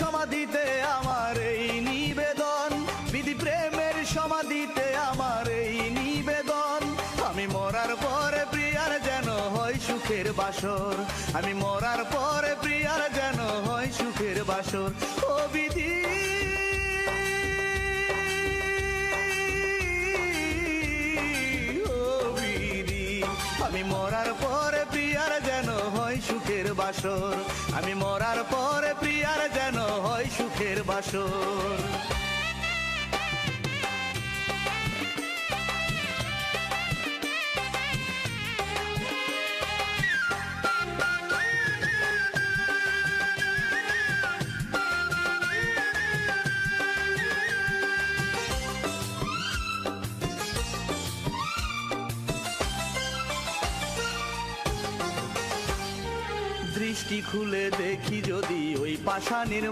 সমাধিতে আমার এই নিবেদন, বিধি প্রেমের সমাধিতে আমার এই নিবেদন। আমি মরার পরে প্রিয়ার যেন হয় সুখের বাসর, আমি মরার পরে প্রিয়ার যেন হয় সুখের বাসর। ও বিধি আমি মরার পরে প্রিয়ার যেন হয় সুখের বাসর, আমি মরার পরে প্রিয়ার যেন হয় সুখের বাসর। দৃষ্টি খুলে দেখি যদি ওই পাষাণের